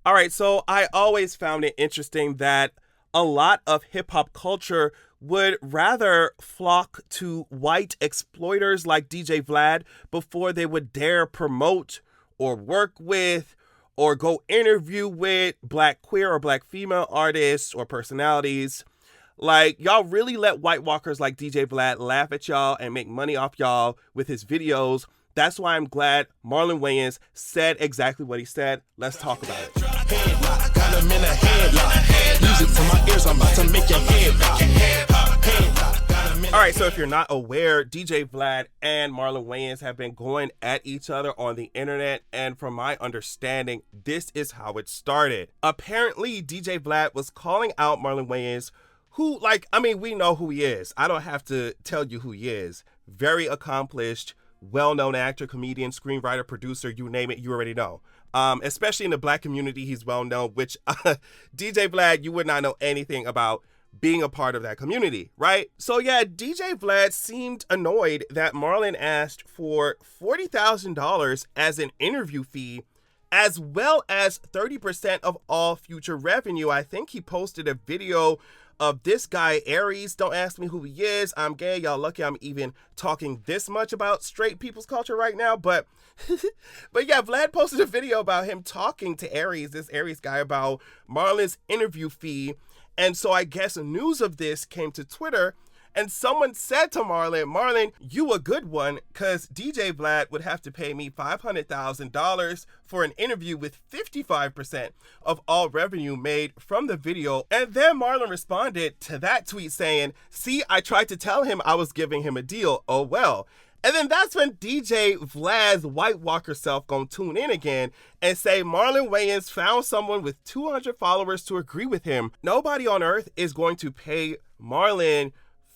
All right, so I always found it interesting that a lot of hip hop culture would rather flock to white exploiters like DJ Vlad before they would dare promote or work with or go interview with black queer or black female artists or personalities. Like, y'all really let white walkers like DJ Vlad laugh at y'all and make money off y'all with his videos. That's why I'm glad Marlon Wayans said exactly what he said. Let's talk about it. Headlock, got him in a headlock. Music to my ears, I'm about to make your head pop. All right, so if you're not aware, DJ Vlad and Marlon Wayans have been going at each other on the internet, and from my understanding, this is how it started. Apparently, DJ Vlad was calling out Marlon Wayans, who, we know who he is. I don't have to tell you who he is. Very accomplished, well-known actor, comedian, screenwriter, producer, you name it, you already know. Especially in the black community, he's well-known, which DJ Vlad, you would not know anything about being a part of that community, right? So yeah, DJ Vlad seemed annoyed that Marlon asked for $40,000 as an interview fee, as well as 30% of all future revenue. I think he posted a video of this guy, Aries. Don't ask me who he is. I'm gay. Y'all lucky I'm even talking this much about straight people's culture right now. But yeah, Vlad posted a video about him talking to Aries, this Aries guy, about Marlon's interview fee. And so I guess news of this came to Twitter, and someone said to Marlon, you a good one, because DJ Vlad would have to pay me $500,000 for an interview with 55% of all revenue made from the video. And then Marlon responded to that tweet saying, see, I tried to tell him I was giving him a deal. Oh, well. And then that's when DJ Vlad's White Walker self gonna tune in again and say Marlon Wayans found someone with 200 followers to agree with him. Nobody on earth is going to pay Marlon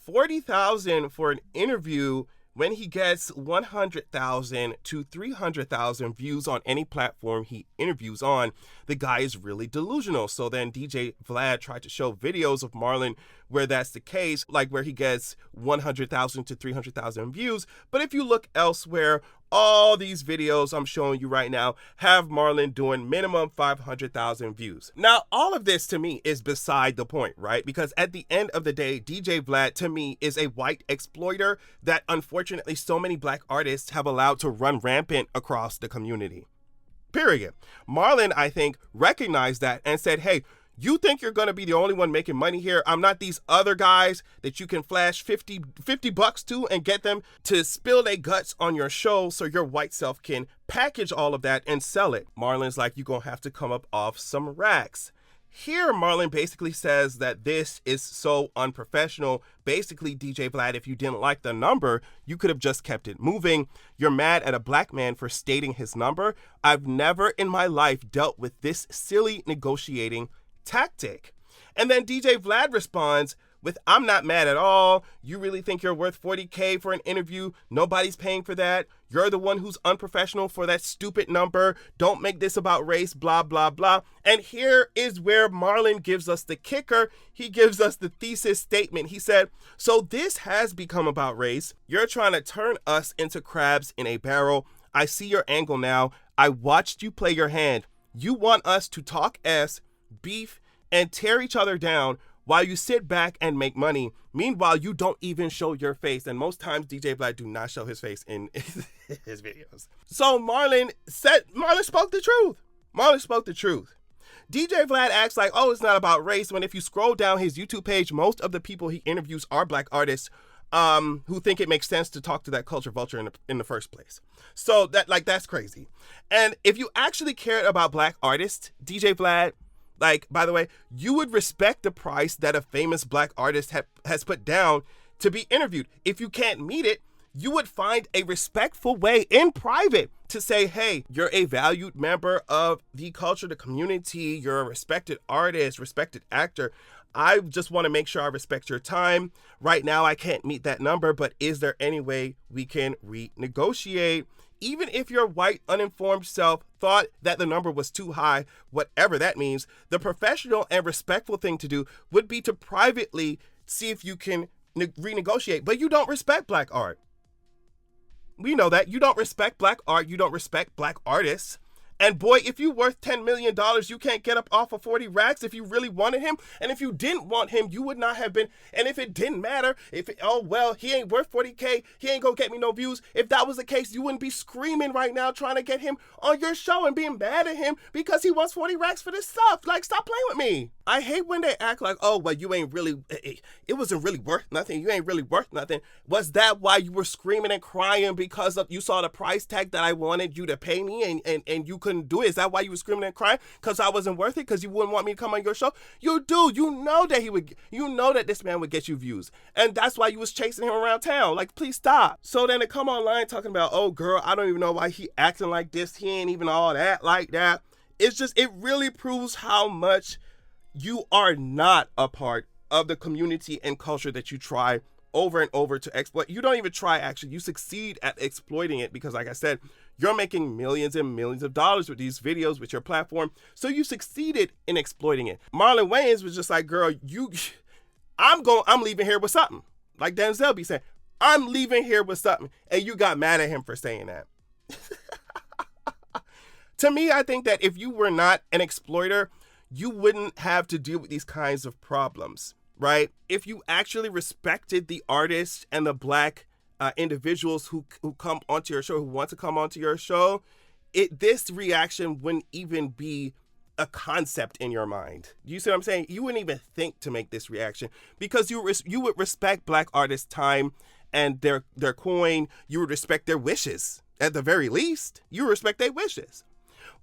$40,000 for an interview when he gets 100,000 to 300,000 views on any platform he interviews on. The guy is really delusional. So then DJ Vlad tried to show videos of Marlon where that's the case, like where he gets 100,000 to 300,000 views. But if you look elsewhere, all these videos I'm showing you right now have Marlon doing minimum 500,000 views. Now, all of this to me is beside the point, right? Because at the end of the day, DJ Vlad to me is a white exploiter that unfortunately so many black artists have allowed to run rampant across the community. Period. Marlon, I think, recognized that and said, hey, you think you're going to be the only one making money here? I'm not these other guys that you can flash 50 bucks to and get them to spill their guts on your show so your white self can package all of that and sell it. Marlon's like, you're going to have to come up off some racks. Here, Marlon basically says that this is so unprofessional. Basically, DJ Vlad, if you didn't like the number, you could have just kept it moving. You're mad at a black man for stating his number. I've never in my life dealt with this silly negotiating tactic. And then DJ Vlad responds with, I'm not mad at all. You really think you're worth 40K for an interview? Nobody's paying for that. You're the one who's unprofessional for that stupid number. Don't make this about race, blah, blah, blah. And here is where Marlon gives us the kicker. He gives us the thesis statement. He said, so this has become about race. You're trying to turn us into crabs in a barrel. I see your angle now. I watched you play your hand. You want us to talk beef, and tear each other down while you sit back and make money. Meanwhile, you don't even show your face. And most times DJ Vlad do not show his face in his videos. So Marlon spoke the truth. Marlon spoke the truth. DJ Vlad acts like, oh, it's not about race, when if you scroll down his YouTube page, most of the people he interviews are black artists who think it makes sense to talk to that culture vulture in the first place. So that's crazy. And if you actually cared about black artists, DJ Vlad, by the way, you would respect the price that a famous black artist has put down to be interviewed. If you can't meet it, you would find a respectful way in private to say, hey, you're a valued member of the culture, the community, you're a respected artist, respected actor. I just want to make sure I respect your time. Right now, I can't meet that number, but is there any way we can renegotiate? Even if your white, uninformed self thought that the number was too high, whatever that means, the professional and respectful thing to do would be to privately see if you can renegotiate. But you don't respect black art. We know that. You don't respect black art. You don't respect black artists. And boy, if you worth $10 million, you can't get up off of 40 racks if you really wanted him. And if you didn't want him, you would not have been. And if it didn't matter, he ain't worth 40K, he ain't gonna get me no views. If that was the case, you wouldn't be screaming right now trying to get him on your show and being mad at him because he wants 40 racks for this stuff. Like, stop playing with me. I hate when they act like, oh, well, you ain't really, it wasn't really worth nothing. You ain't really worth nothing. Was that why you were screaming and crying because you saw the price tag that I wanted you to pay me and you couldn't do it? Is that why you were screaming and crying? Because I wasn't worth it? Because you wouldn't want me to come on your show? You know that this man would get you views. And that's why you was chasing him around town. Like, please stop. So then to come online talking about, oh, girl, I don't even know why he acting like this. He ain't even all that like that. It's just, it really proves how much you are not a part of the community and culture that you try over and over to exploit. You don't even try, actually. You succeed at exploiting it because, like I said, you're making millions and millions of dollars with these videos, with your platform. So you succeeded in exploiting it. Marlon Wayans was just like, girl, I'm leaving here with something. Like Denzel be saying, I'm leaving here with something. And you got mad at him for saying that. To me, I think that if you were not an exploiter, you wouldn't have to deal with these kinds of problems, right? If you actually respected the artists and the Black individuals who come onto your show, who want to come onto your show, this reaction wouldn't even be a concept in your mind. You see what I'm saying? You wouldn't even think to make this reaction because you would respect Black artists' time and their coin. You would respect their wishes. At the very least, you respect their wishes.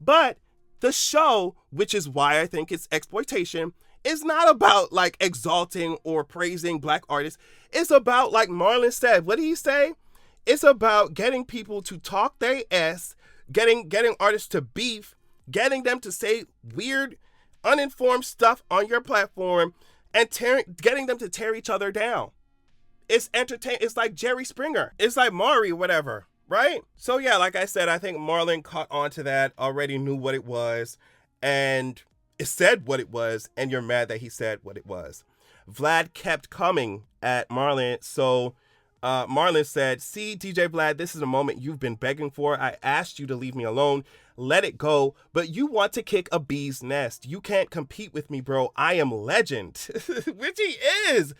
But the show, which is why I think it's exploitation, is not about like exalting or praising Black artists. It's about, like Marlon said, what did he say? It's about getting people to talk their ass, getting artists to beef, getting them to say weird, uninformed stuff on your platform, and getting them to tear each other down. It's entertaining. It's like Jerry Springer. It's like Maury, whatever. Right? So yeah, like I said, I think Marlon caught on to that, already knew what it was, and it said what it was, and you're mad that he said what it was. Vlad kept coming at Marlon, so Marlon said, see, DJ Vlad, this is a moment you've been begging for. I asked you to leave me alone, let it go, but you want to kick a bee's nest. You can't compete with me, bro. I am legend. Which he is.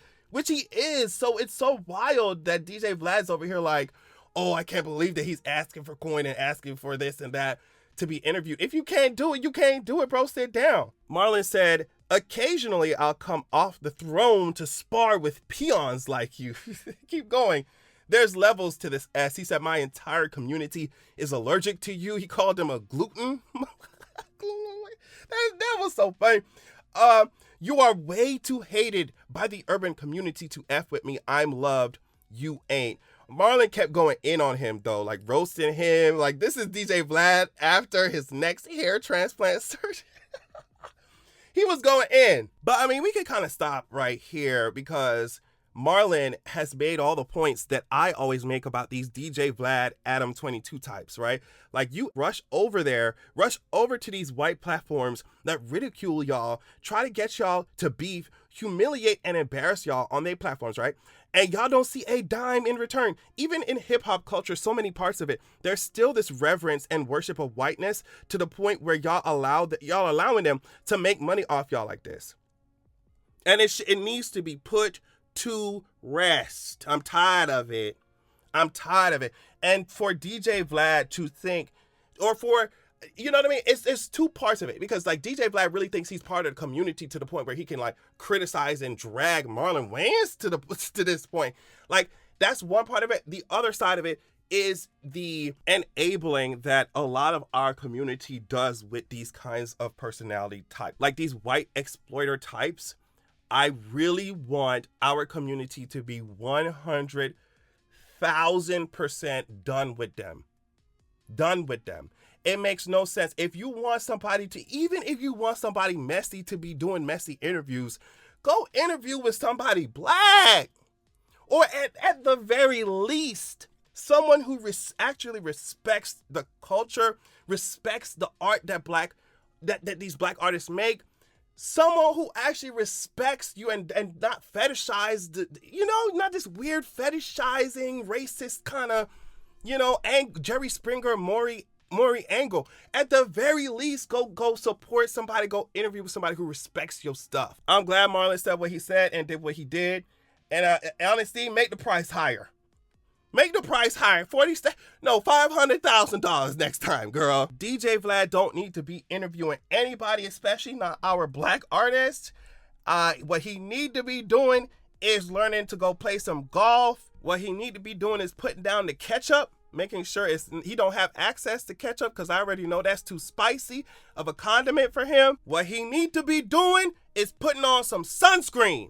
So it's so wild that DJ Vlad's over here like, oh, I can't believe that he's asking for coin and asking for this and that to be interviewed. If you can't do it, you can't do it, bro. Sit down. Marlon said, occasionally I'll come off the throne to spar with peons like you. Keep going. There's levels to this S. He said, my entire community is allergic to you. He called him a gluten. that was so funny. You are way too hated by the urban community to F with me. I'm loved. You ain't. Marlon kept going in on him, though, like roasting him. Like, this is DJ Vlad after his next hair transplant surgery. He was going in. But, I mean, we could kind of stop right here because Marlon has made all the points that I always make about these DJ Vlad Adam 22 types, right? Like, you rush over to these white platforms that ridicule y'all, try to get y'all to beef, humiliate and embarrass y'all on their platforms, right? And y'all don't see a dime in return. Even in hip hop culture, so many parts of it, there's still this reverence and worship of whiteness to the point where y'all allowing them to make money off y'all like this. And it needs to be put to rest. I'm tired of it. And for DJ Vlad to think, or for, you know what I mean? It's two parts of it because like DJ Vlad really thinks he's part of the community to the point where he can like criticize and drag Marlon Wayans to this point. Like that's one part of it. The other side of it is the enabling that a lot of our community does with these kinds of personality type, like these white exploiter types. I really want our community to be 100,000% done with them. It makes no sense. If you want somebody messy to be doing messy interviews, go interview with somebody Black. Or at the very least, someone who actually respects the culture, respects the art that these Black artists make. Someone who actually respects you and not fetishize, not this weird fetishizing, racist kind of, Jerry Springer, Maury Maury angle. At the very least, go support somebody, go interview with somebody who respects your stuff. I'm glad Marlon said what he said and did what he did. And honestly, make the price higher. Make the price higher. $500,000 next time, girl. DJ Vlad don't need to be interviewing anybody, especially not our black artists. What he need to be doing is learning to go play some golf. What he need to be doing is putting down the ketchup, making sure he don't have access to ketchup because I already know that's too spicy of a condiment for him. What he need to be doing is putting on some sunscreen.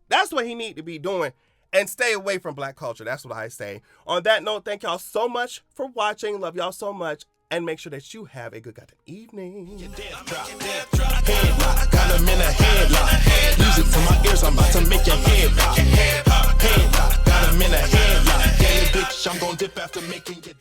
That's what he need to be doing. And stay away from black culture. That's what I say. On that note, thank y'all so much for watching. Love y'all so much. And make sure that you have a good goddamn evening. Headlock, got him in a headlock. Music to my ears, I'm about to make your head pop. Headlock, got him in a headlock. Yeah, bitch, I'm gon' dip after making your